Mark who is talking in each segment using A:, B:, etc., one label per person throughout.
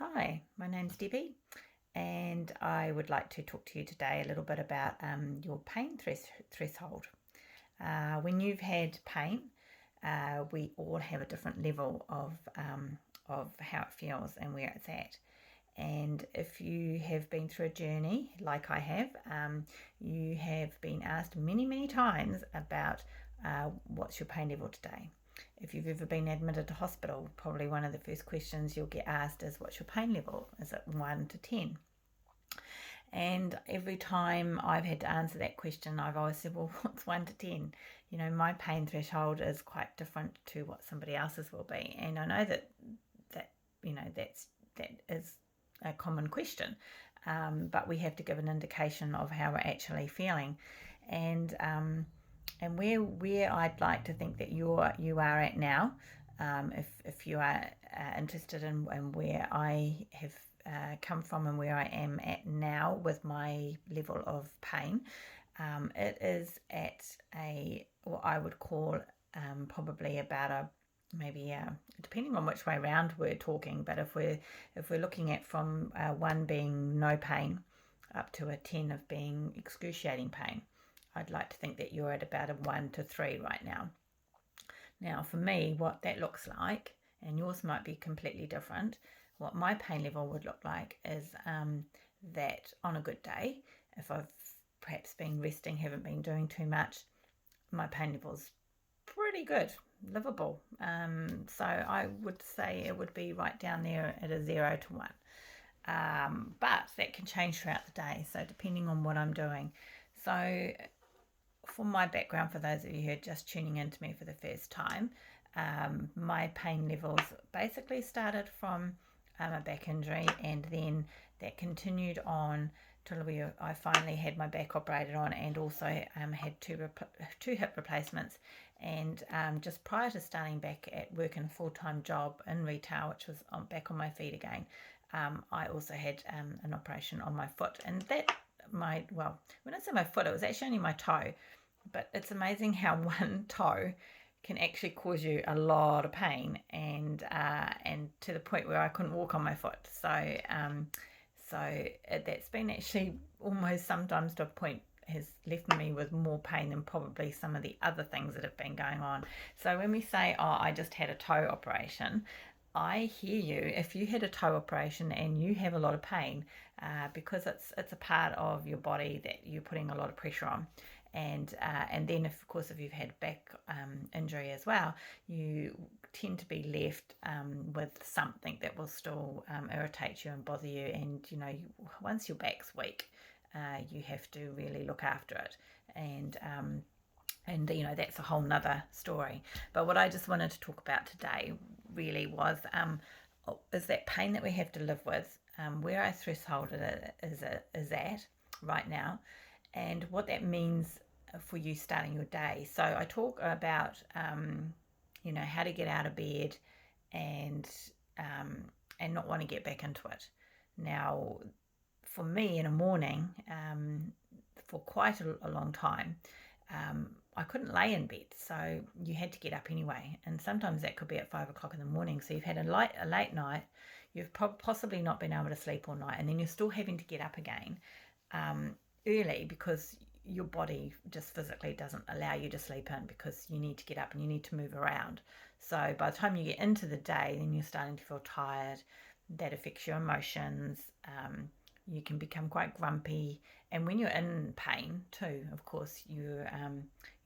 A: Hi, my name's Debbie, and I would like to talk to you today a little bit about your pain threshold. When you've had pain, we all have a different level of how it feels and where it's at. And if you have been through a journey like I have, you have been asked many, many times about what's your pain level today. If you've ever been admitted to hospital, probably one of the first questions you'll get asked is, what's your pain level? Is it 1 to 10? And every time I've had to answer that question, I've always said, well, what's 1 to 10? You know, my pain threshold is quite different to what somebody else's will be. And I know that that is a common question, but we have to give an indication of how we're actually feeling. And where I'd like to think that you are at now, if you are interested in where I have come from and where I am at now with my level of pain, it is at what I would call probably about a maybe depending on which way around we're talking, but if we're looking at from 1 being no pain up to a 10 of being excruciating pain, I'd like to think that you're at about a 1 to 3 right now. Now, for me, what that looks like, and yours might be completely different, what my pain level would look like is that on a good day, if I've perhaps been resting, haven't been doing too much, my pain level's pretty good, livable. So I would say it would be right down there at a 0 to 1. But that can change throughout the day, so depending on what I'm doing. So for my background, for those of you who are just tuning in to me for the first time, my pain levels basically started from a back injury, and then that continued on till I finally had my back operated on, and also had two hip replacements. And just prior to starting back at work in a full-time job in retail, which was back on my feet again, I also had an operation on my foot, and when I say my foot, it was actually only my toe, but it's amazing how one toe can actually cause you a lot of pain, and to the point where I couldn't walk on my foot. So that's been actually almost sometimes to a point has left me with more pain than probably some of the other things that have been going on. So when we say, oh, I just had a toe operation, I hear you. If you had a toe operation and you have a lot of pain, because it's a part of your body that you're putting a lot of pressure on, and then of course if you've had back injury as well, you tend to be left with something that will still irritate you and bother you, and once your back's weak, you have to really look after it, and that's a whole nother story. But what I just wanted to talk about today really was is that pain that we have to live with, where our threshold is at right now, and what that means for you starting your day. So I talk about how to get out of bed and not want to get back into it. Now, for me in a morning, for quite a long time, I couldn't lay in bed, so you had to get up anyway, and sometimes that could be at 5 o'clock in the morning. So you've had a late night, you've possibly not been able to sleep all night, and then you're still having to get up again early because your body just physically doesn't allow you to sleep in, because you need to get up and you need to move around. So by the time you get into the day, then you're starting to feel tired. That affects your emotions. You can become quite grumpy, and when you're in pain too, of course, you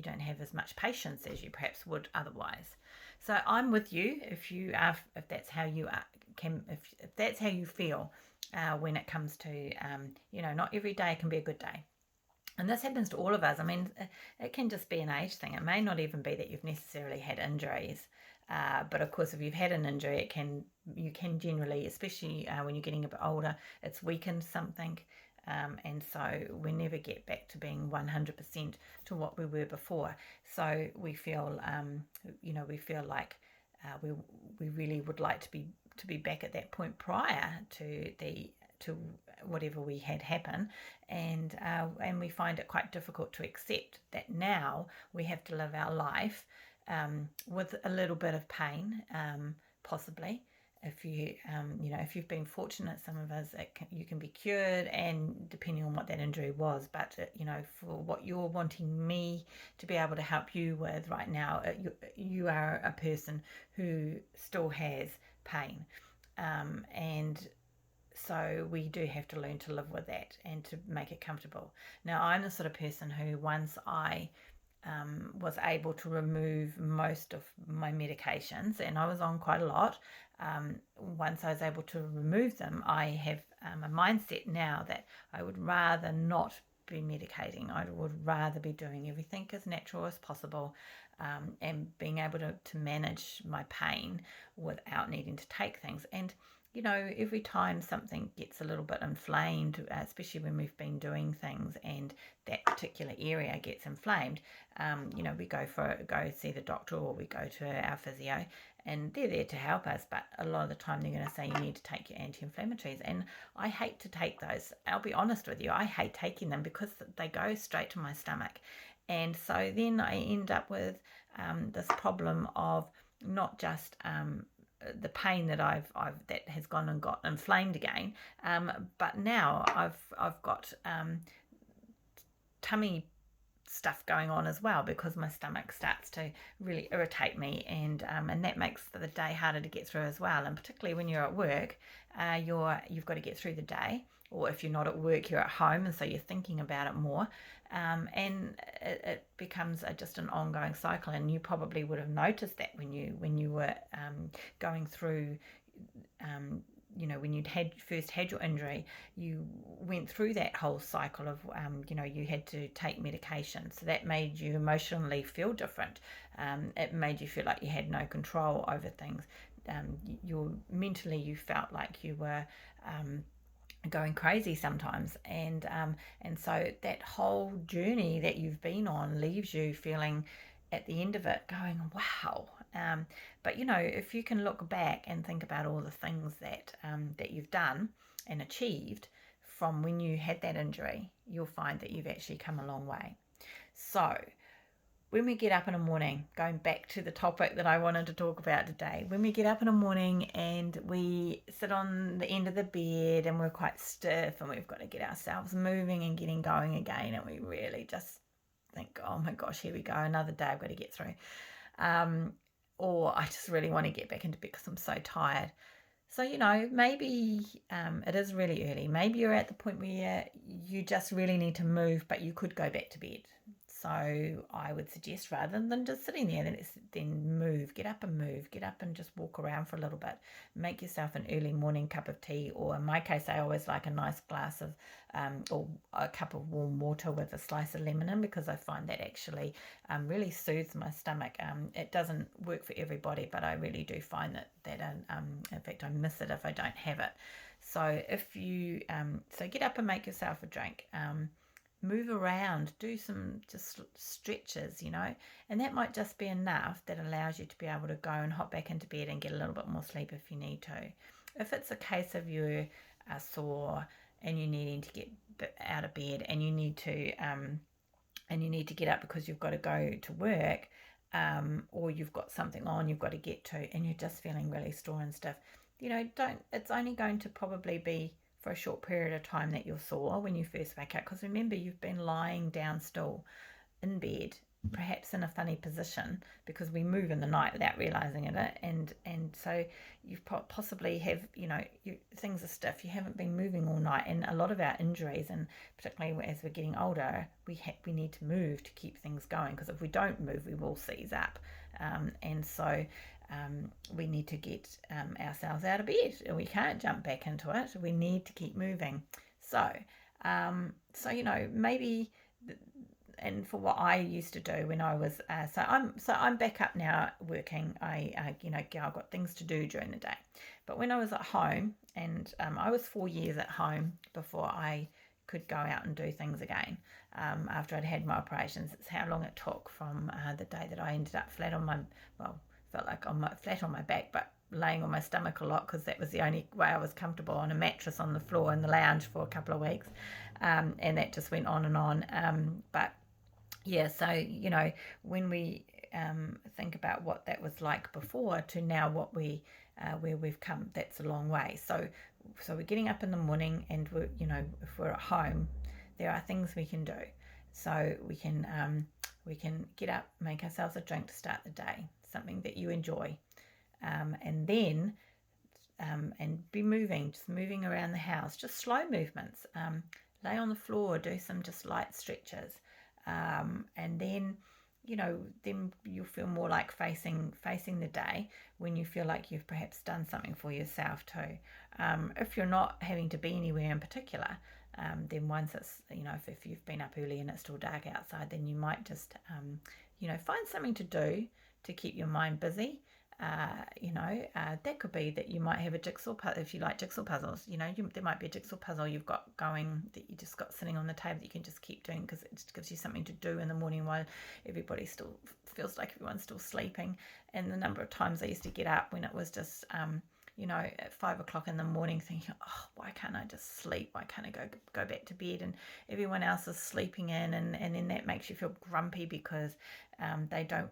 A: don't have as much patience as you perhaps would otherwise. So I'm with you if that's how you are, if that's how you feel when it comes to not every day can be a good day. And this happens to all of us. I mean, it can just be an age thing. It may not even be that you've necessarily had injuries. But of course, if you've had an injury, you can generally, especially when you're getting a bit older, it's weakened something. And so we never get back to being 100% to what we were before. So we feel, like we really would like to be back at that point prior to whatever we had happen, and we find it quite difficult to accept that now we have to live our life with a little bit of pain, possibly, if you if you've been fortunate, some of us you can be cured, and depending on what that injury was. But for what you're wanting me to be able to help you with right now, you are a person who still has pain, and so we do have to learn to live with that and to make it comfortable. Now, I'm the sort of person who, once I was able to remove most of my medications, and I was on quite a lot. Once I was able to remove them, I have a mindset now that I would rather not be medicating. I would rather be doing everything as natural as possible, and being able to manage my pain without needing to take things. And every time something gets a little bit inflamed, especially when we've been doing things and that particular area gets inflamed, we go see the doctor, or we go to our physio, and they're there to help us. But a lot of the time they're going to say you need to take your anti-inflammatories, and I hate to take those. I'll be honest with you, I hate taking them because they go straight to my stomach, and so then I end up with this problem of not just the pain that I've that has gone and got inflamed again, but now I've got tummy stuff going on as well, because my stomach starts to really irritate me, and that makes the day harder to get through as well. And particularly when you're at work, you've got to get through the day, or if you're not at work, you're at home, and so you're thinking about it more, and it becomes just an ongoing cycle. And you probably would have noticed that when you were going through when you'd first had your injury, you went through that whole cycle of, you had to take medication. So that made you emotionally feel different. It made you feel like you had no control over things. Mentally, you felt like you were going crazy sometimes. And so that whole journey that you've been on leaves you feeling at the end of it going, wow. But if you can look back and think about all the things that you've done and achieved from when you had that injury, you'll find that you've actually come a long way. So when we get up in the morning, going back to the topic that I wanted to talk about today, when we get up in the morning and we sit on the end of the bed and we're quite stiff and we've got to get ourselves moving and getting going again, and we really just think, oh my gosh, here we go, another day I've got to get through. Or I just really want to get back into bed because I'm so tired. So, maybe it is really early. Maybe you're at the point where you just really need to move, but you could go back to bed. So I would suggest, rather than just sitting there, then move, get up and just walk around for a little bit. Make yourself an early morning cup of tea, or in my case, I always like a nice glass of or a cup of warm water with a slice of lemon in, because I find that actually really soothes my stomach. It doesn't work for everybody, but I really do find that in fact, I miss it if I don't have it. So if you so get up and make yourself a drink. Move around, do some just stretches, and that might just be enough that allows you to be able to go and hop back into bed and get a little bit more sleep if you need to. If it's a case of you are sore and you're needing to get out of bed, and you need to get up because you've got to go to work, or you've got something on you've got to get to, and you're just feeling really sore and stiff, it's only going to probably be for a short period of time that you're sore when you first wake up, because remember, you've been lying down still in bed, perhaps in a funny position, because we move in the night without realizing it, and so you possibly have, things are stiff, you haven't been moving all night. And a lot of our injuries, and particularly as we're getting older, we need to move to keep things going, because if we don't move, we will seize up, and so we need to get ourselves out of bed. We can't jump back into it. We need to keep moving. So maybe, and for what I used to do when I was, I'm back up now working. I've got things to do during the day. But when I was at home, and I was 4 years at home before I could go out and do things again, after I'd had my operations. It's how long it took from the day that I ended up flat on my back, but laying on my stomach a lot, because that was the only way I was comfortable, on a mattress on the floor in the lounge for a couple of weeks, and that just went on and on. But yeah, so when we think about what that was like before to now what where we've come. That's a long way. So we're getting up in the morning, and we're, if we're at home, there are things we can do. So we can get up, make ourselves a drink to start the day, something that you enjoy, and then and be moving, just moving around the house, just slow movements. Lay on the floor, do some just light stretches, and then then you'll feel more like facing the day when you feel like you've perhaps done something for yourself too. If you're not having to be anywhere in particular, then once it's if you've been up early and it's still dark outside, then you might just find something to do to keep your mind busy. That could be that you might have a jigsaw puzzle if you like jigsaw puzzles. There might be a jigsaw puzzle you've got going that you just got sitting on the table that you can just keep doing because it just gives you something to do in the morning while everybody still feels like everyone's still sleeping. And the number of times I used to get up when it was just at 5 o'clock in the morning thinking, oh, why can't I just sleep? Why can't I go back to bed? And everyone else is sleeping in, and then that makes you feel grumpy because they don't,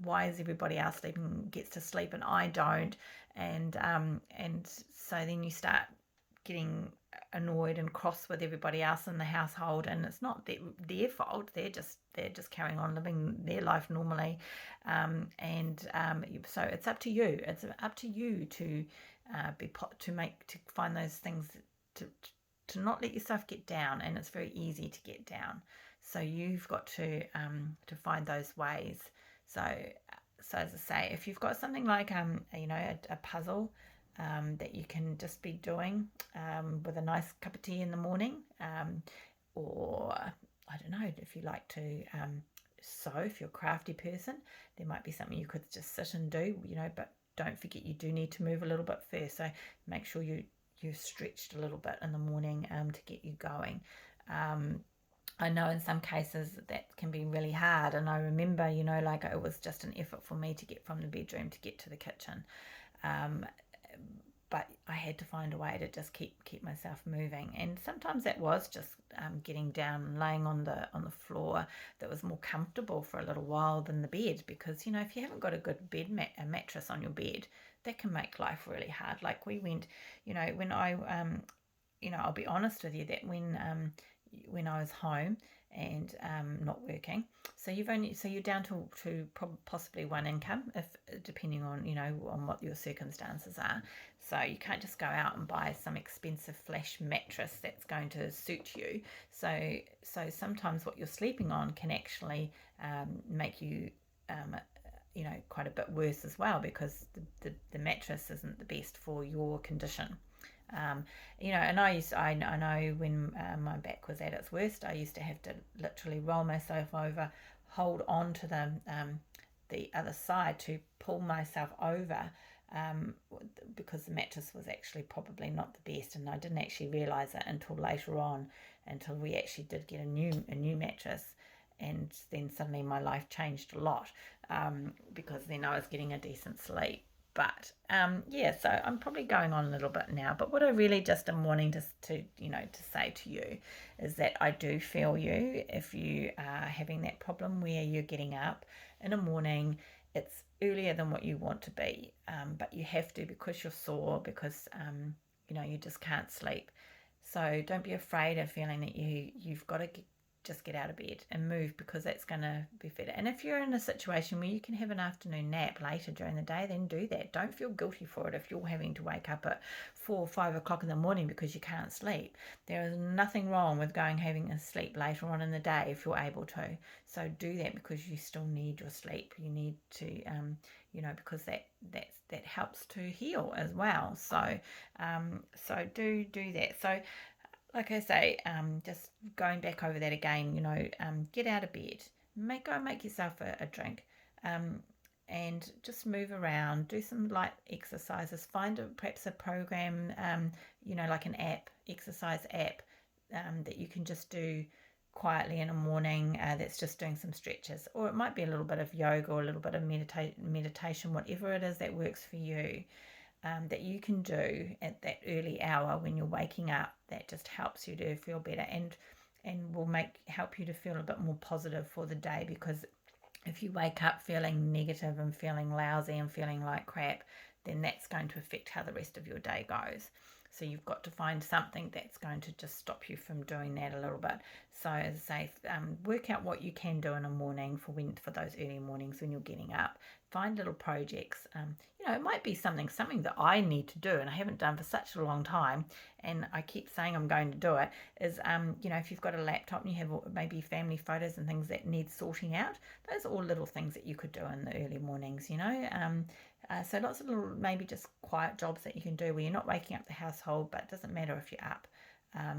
A: why is everybody else sleeping, gets to sleep and I don't? And so then you start getting annoyed and cross with everybody else in the household, and it's not their fault. They're just carrying on living their life normally, so it's up to you. It's up to you to find those things to not let yourself get down, and it's very easy to get down. So you've got to find those ways. So as I say, if you've got something like a puzzle that you can just be doing with a nice cup of tea in the morning, or I don't know, if you like to sew, if you're a crafty person, there might be something you could just sit and do, but don't forget you do need to move a little bit first. So make sure you're stretched a little bit in the morning to get you going. I know in some cases that can be really hard, and I remember, like it was just an effort for me to get from the bedroom to get to the kitchen. But I had to find a way to just keep myself moving, and sometimes that was just getting down and laying on the floor that was more comfortable for a little while than the bed, because if you haven't got a good a mattress on your bed, that can make life really hard. Like we went, when I I'll be honest with you that when I was home and not working, so you're down to possibly one income, if depending on on what your circumstances are. So you can't just go out and buy some expensive flash mattress that's going to suit you. So sometimes what you're sleeping on can actually make you quite a bit worse as well, because the mattress isn't the best for your condition. And I know when my back was at its worst, I used to have to literally roll myself over, hold on to the other side to pull myself over, because the mattress was actually probably not the best, and I didn't actually realise it until later on, until we actually did get a new mattress, and then suddenly my life changed a lot, because then I was getting a decent sleep. But so I'm probably going on a little bit now, but what I really just am wanting to say to you is that I do feel you if you are having that problem where you're getting up in the morning. It's earlier than what you want to be, but you have to, because you're sore, because you just can't sleep. So don't be afraid of feeling that you've got to just get out of bed and move, because that's going to be better. And if you're in a situation where you can have an afternoon nap later during the day, then do that. Don't feel guilty for it if you're having to wake up at 4 or 5 o'clock in the morning because you can't sleep. There is nothing wrong with having a sleep later on in the day if you're able to. So do that, because you still need your sleep. You need to because that helps to heal as well. So do that. So like I say, just going back over that again, get out of bed, go make yourself a drink, and just move around, do some light exercises, find perhaps a program, like an exercise app, that you can just do quietly in the morning, that's just doing some stretches, or it might be a little bit of yoga or a little bit of meditation, whatever it is that works for you. That you can do at that early hour when you're waking up, that just helps you to feel better and will help you to feel a bit more positive for the day, because If you wake up feeling negative and feeling lousy and feeling like crap, then that's going to affect how the rest of your day goes. So you've got to find something that's going to just stop you from doing that a little bit. So as I say, work out what you can do in a morning for those early mornings when you're getting up. Find little projects. It might be something that I need to do and I haven't done for such a long time, and I keep saying I'm going to do it. Is if you've got a laptop and you have maybe family photos and things that need sorting out, those are all little things that you could do in the early mornings. So lots of little, maybe just quiet jobs that you can do where you're not waking up the household, but it doesn't matter if you're up.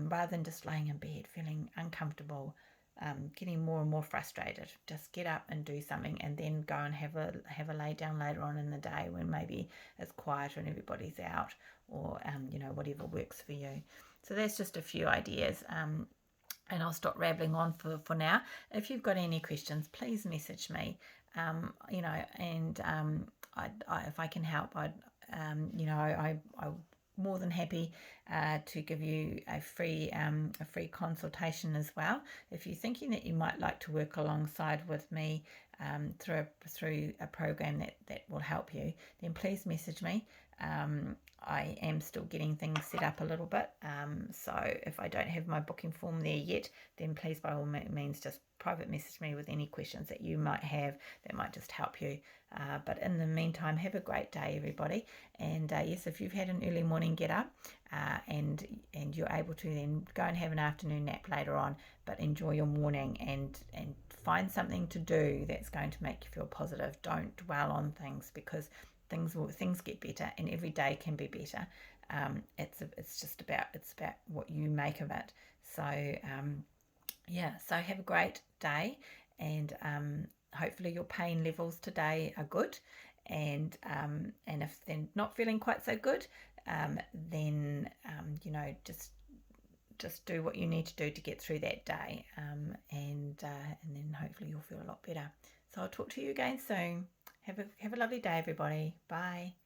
A: Rather than just laying in bed feeling uncomfortable, getting more and more frustrated, just get up and do something, and then go and have a lay down later on in the day when maybe it's quieter and everybody's out, or whatever works for you. So that's just a few ideas. And I'll stop rambling on for now. If you've got any questions, please message me. And if I can help, I'm more than happy to give you a free consultation as well. If you're thinking that you might like to work alongside with me through a program that will help you, then please message me. I am still getting things set up a little bit, so if I don't have my booking form there yet, then please by all means just private message me with any questions that you might have that might just help you. But in the meantime, have a great day, everybody. And yes, if you've had an early morning get up and you're able to, then go and have an afternoon nap later on, but enjoy your morning and find something to do that's going to make you feel positive. Don't dwell on things, because things get better, and every day can be better. It's about what you make of it. So so have a great day, and hopefully your pain levels today are good, and if they're not feeling quite so good, then just do what you need to do to get through that day, and then hopefully you'll feel a lot better. So I'll talk to you again soon. Have a lovely day, everybody. Bye.